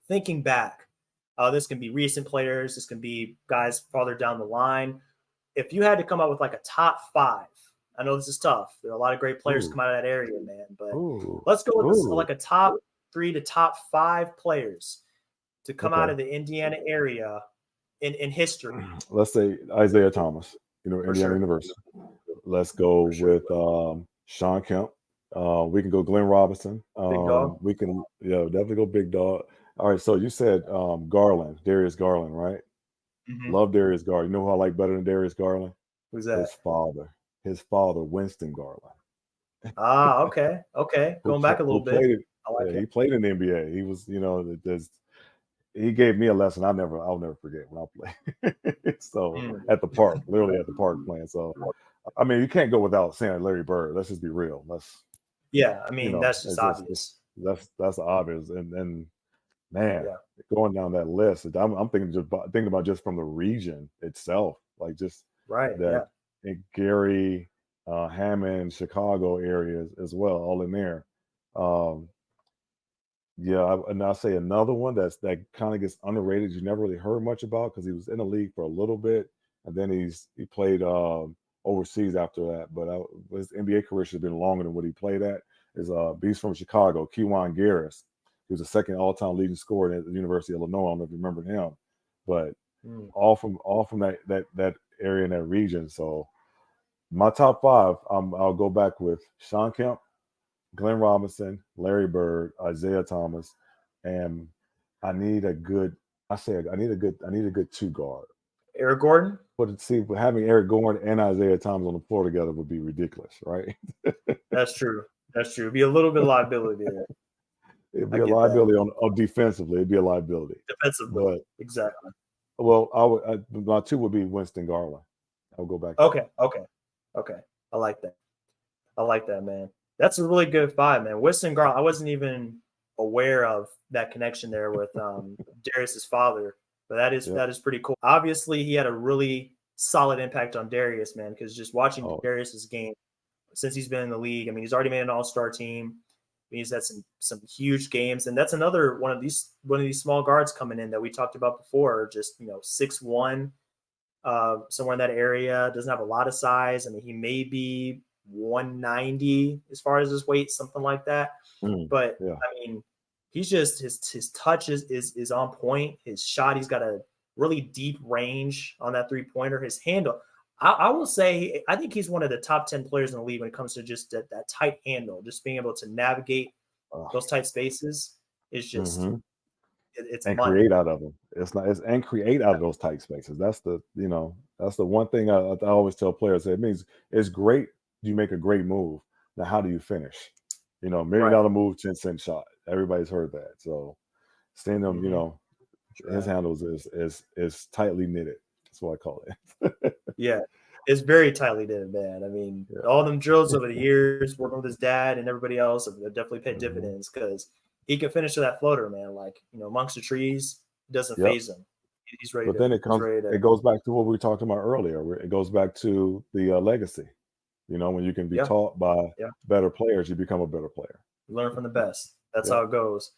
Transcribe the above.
thinking back, this can be recent players, this can be guys farther down the line. If you had to come up with like a top 5, I know this is tough. There are a lot of great players come out of that area, man. But let's go with this, like a top 3 to top 5 players to come out of the Indiana area in history. Let's say Isiah Thomas, Indiana University. Let's go with Sean Kemp. We can go Glenn Robinson. Big dog. We can, definitely go big dog. All right, so you said Garland, Darius Garland, right? Mm-hmm. Love Darius Garland. You know who I like better than Darius Garland? Who's that? His father, Winston Garland. Okay. Going back a little bit. He played in the NBA. He was, he gave me a lesson I'll never forget when I played. So at the park, literally at the park playing. So, I mean, you can't go without saying Larry Bird. Let's just be real. That's just obvious. That's obvious. And man, going down that list, I'm thinking about just from the region itself, like just that in Gary, Hammond, Chicago areas as well, all in there. And I'll say another one that kind of gets underrated. You never really heard much about because he was in the league for a little bit, and then he played overseas after that. But his NBA career should have been longer than what he played at. Is Beast from Chicago, Keywan Garris. He was the second all-time leading scorer at the University of Illinois. I don't know if you remember him, but all from that area and that region. So my top 5, I'll go back with Sean Kemp, Glenn Robinson, Larry Bird, Isiah Thomas, and I need a good 2 guard. Eric Gordon? But having Eric Gordon and Isiah Thomas on the floor together would be ridiculous, right? That's true. It'd be a little bit of liability there. It'd be a liability on defensively. It'd be a liability. Defensively, but, exactly. Well, my 2 would be Winston Garland. I'll go back. Okay. I like that, man. That's a really good 5, man. Winston Garland. I wasn't even aware of that connection there with Darius's father, but that is pretty cool. Obviously, he had a really solid impact on Darius, man. Because just watching Darius's game since he's been in the league, I mean, he's already made an All-Star team. He's had some huge games, and that's another one of these small guards coming in that we talked about before. Just 6'1", somewhere in that area. Doesn't have a lot of size. I mean, he may be 190 as far as his weight, something like that. But I mean, he's just his touch is on point. His shot, he's got a really deep range on that 3-pointer. His handle, I will say, I think he's one of the top 10 players in the league when it comes to just that tight handle, just being able to navigate those tight spaces. Is just it's and money. Create out of them. And create out of those tight spaces. That's the one thing I always tell players. It means it's great. You make a great move. Now, how do you finish? $1 million move, 10-cent shot. Everybody's heard that. So, seeing him, his handles is tightly knitted. That's what I call it. Yeah, it's very tightly knitted, man. I mean, all them drills over the years, working with his dad and everybody else, have definitely paid dividends because he can finish with that floater, man. Like, amongst the trees, it doesn't phase him. He's ready. But then it goes back to what we talked about earlier. It goes back to the legacy. When you can be taught by better players, you become a better player. Learn from the best. That's how it goes.